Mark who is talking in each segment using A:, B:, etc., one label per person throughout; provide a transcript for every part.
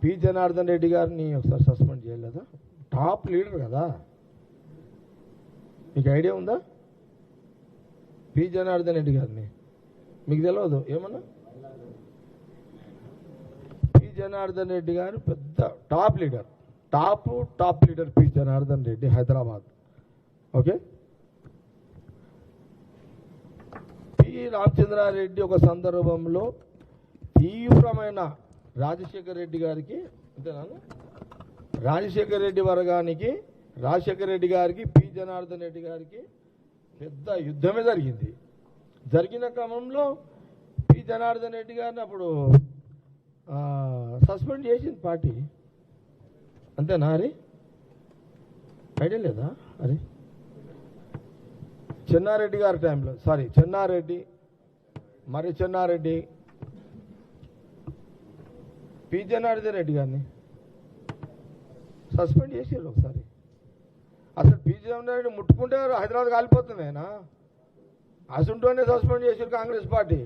A: P Janardhan Reddy గారిని ఒకసారి suspend చేయలేదా? టాప్ లీడర్ కదా, మీకు ఐడియా ఉందా? పి జనార్దన్ రెడ్డి గారిని మీకు తెలియదు ఏమన్నా? పి జనార్దన్ రెడ్డి గారు పెద్ద top leader, top leader P Janardhan Reddy, Hyderabad. Okay. P Ramachandra Reddy ఒక సందర్భంలో తీవ్రమైన రాజశేఖర రెడ్డి గారికి, అంతేనా, రాజశేఖర రెడ్డి వర్గానికి, రాజశేఖర రెడ్డి గారికి, పి జనార్దన్ రెడ్డి గారికి పెద్ద యుద్ధమే జరిగింది. జరిగిన క్రమంలో పి జనార్దన్ రెడ్డి గారిని అప్పుడు సస్పెండ్ చేసింది పార్టీ. అంతేనా? అది ఐడియా లేదా? అది చెన్నారెడ్డి గారి టైంలో, సారీ చెన్నారెడ్డి, మరి చెన్నారెడ్డి, పి జనార్దన్ రెడ్డి గారిని సస్పెండ్ చేసారు ఒకసారి. అసలు పి జనార్దన్ రెడ్డి ముట్టుకుంటే హైదరాబాద్ కాలిపోతుంది. ఆయన అసుంటోనే సస్పెండ్ చేశారు కాంగ్రెస్ పార్టీ.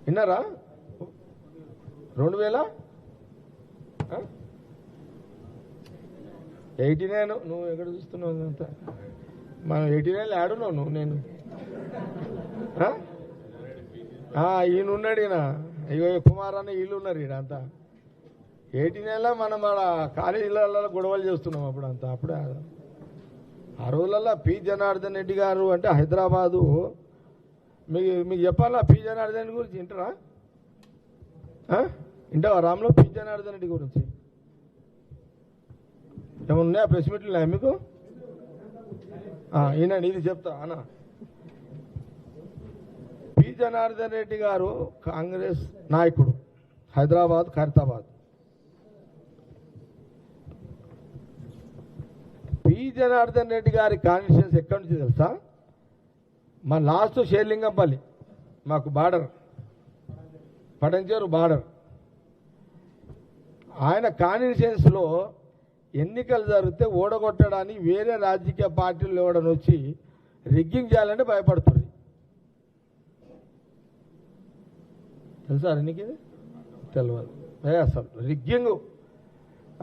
A: విన్నారా? 2089 నువ్వు ఎక్కడ చూస్తున్నావు? అంతా మనం 89 ఆడున్నావు నువ్వు. నేను ఈయన ఉన్నాడు, ఈయన అయ్యో కుమార్ అన్న వీళ్ళు ఉన్నారు ఈయన అంతా. 89 మనం ఆడ కాలేజీలలో గొడవలు చేస్తున్నాం అప్పుడు అంతా. అప్పుడే ఆ రోజులలో పి జనార్దన్ రెడ్డి గారు అంటే హైదరాబాదు. మీకు చెప్పాలా పి జనార్దన్ రెడ్డి గురించి? వింటారా? వింటావా రామ్లో పి జనార్దన్ రెడ్డి గురించి? ఏమన్నా ఉన్నాయా? ప్రెస్ మీట్లు ఉన్నాయా మీకు? ఈయనండి, ఇది చెప్తా అన్న. పి జనార్దన్ రెడ్డి గారు కాంగ్రెస్ నాయకుడు, హైదరాబాద్, ఖైరతాబాద్. పి జనార్దన్ రెడ్డి గారి కాన్స్టిట్యూన్స్ ఎక్కడి నుంచి తెలుసా? మా లాస్ట్ షేర్లింగంపల్లి, మాకు బార్డర్, పటంచేరు బార్డర్. ఆయన కాన్స్టిట్యూన్స్లో ఎన్నికలు జరిగితే ఓడగొట్టడానికి వేరే రాజకీయ పార్టీలు ఎవడని వచ్చి రిగ్గింగ్ చేయాలంటే భయపడుతుంది. తెలుసా నీకు? తెలియదు. అసలు రిగ్గింగ్,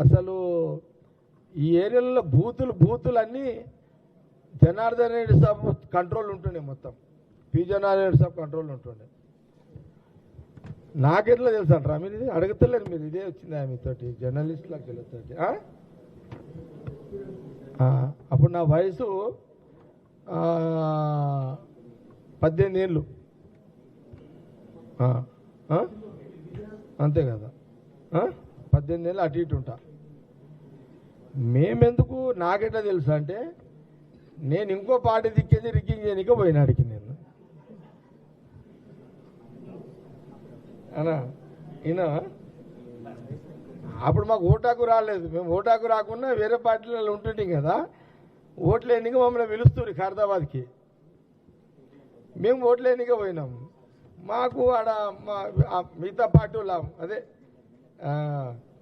A: అసలు ఈ ఏరియాలో బూతులు అన్నీ జనార్దన్ రెడ్డి సాబ్ కంట్రోల్ ఉంటుండే, మొత్తం పి జనార్దన్ రెడ్డి సాబ్ కంట్రోల్ ఉంటుండే. నాకెట్లా తెలుసు అంటారా మీరు? ఇది అడుగుతలేరు మీరు. ఇదే వచ్చిందా మీతోటి జర్నలిస్టులకు తెలుస్తుంది? అప్పుడు నా వయసు 18 ఏళ్ళు అంతే కదా, 18 ఏళ్ళు అటు ఇటు ఉంటా. మేమెందుకు నాకెట్లా తెలుసు అంటే, నేను ఇంకో పార్టీ దిక్కేసి రిగ్గింగ్ చేయనిక పోయినాడికి నేను అనా ఈయన. అప్పుడు మాకు ఓటాకు రాలేదు. మేము ఓటాకు రాకుండా వేరే పార్టీలలో ఉంటుంటాం కదా, ఓట్లు ఎన్నిక మమ్మల్ని పిలుస్తుంది ఖైరతాబాద్కి. మేము ఓట్లు ఎన్నిక పోయినాం. మాకు ఆడ మిగతా పార్టీల అదే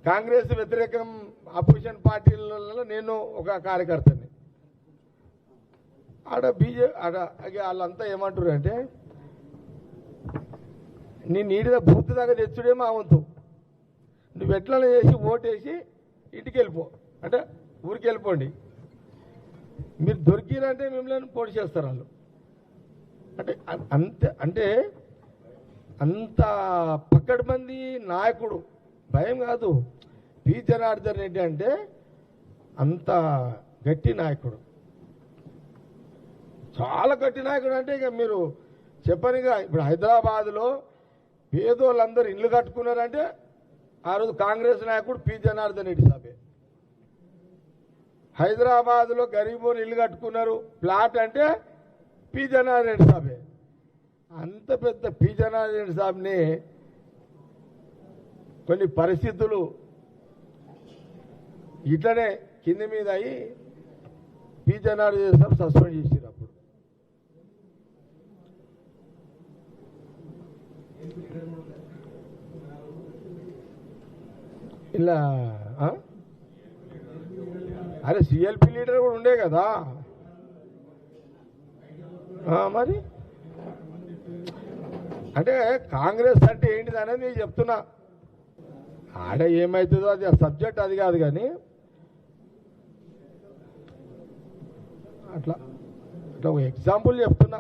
A: కాంగ్రెస్ వ్యతిరేకం అపోజిషన్ పార్టీలలో నేను ఒక కార్యకర్తని. ఆడ వాళ్ళంతా ఏమంటారు అంటే, నీ నీడిద బూత్ దాకా తెచ్చుడే మా వంతు, నువ్వు ఎట్లా చేసి ఓటేసి ఇంటికి వెళ్ళిపో అంటే ఊరికి వెళ్ళిపోండి, మీరు దొరికిరంటే మిమ్మల్ని పోటీ చేస్తారు వాళ్ళు అంటే. అంటే అంత పక్కడబంది నాయకుడు, భయం కాదు. పి జనార్దన్ రెడ్డి అంటే అంత గట్టి నాయకుడు, చాలా గట్టి నాయకుడు. అంటే ఇక మీరు చెప్పనిగా, ఇప్పుడు హైదరాబాద్లో పేదోళ్ళందరూ ఇల్లు కట్టుకున్నారంటే ఆ రోజు కాంగ్రెస్ నాయకుడు పి జనార్దన్ రెడ్డి సాబే. హైదరాబాద్లో గరీబోలు ఇల్లు కట్టుకున్నారు, ప్లాట్ అంటే పి జనార్దన్ రెడ్డి సాబే. అంత పెద్ద పి జనార్దన్ రెడ్డి సాబ్ని కొన్ని పరిస్థితులు ఇట్లనే కింది మీద అయ్యి పి జనార్దన్ రెడ్డి సాబ్ సస్పెండ్ చేసారు. అప్పుడు ఇలా అరే సిఎల్పి లీడర్ కూడా ఉండే కదా మరి. అంటే కాంగ్రెస్ అంటే ఏంటిది అనేది నేను చెప్తున్నా. ఆడ ఏమవుతుందో అది సబ్జెక్ట్ అది కాదు, కానీ అట్లా అట్లా ఒక ఎగ్జాంపుల్ చెప్తున్నా.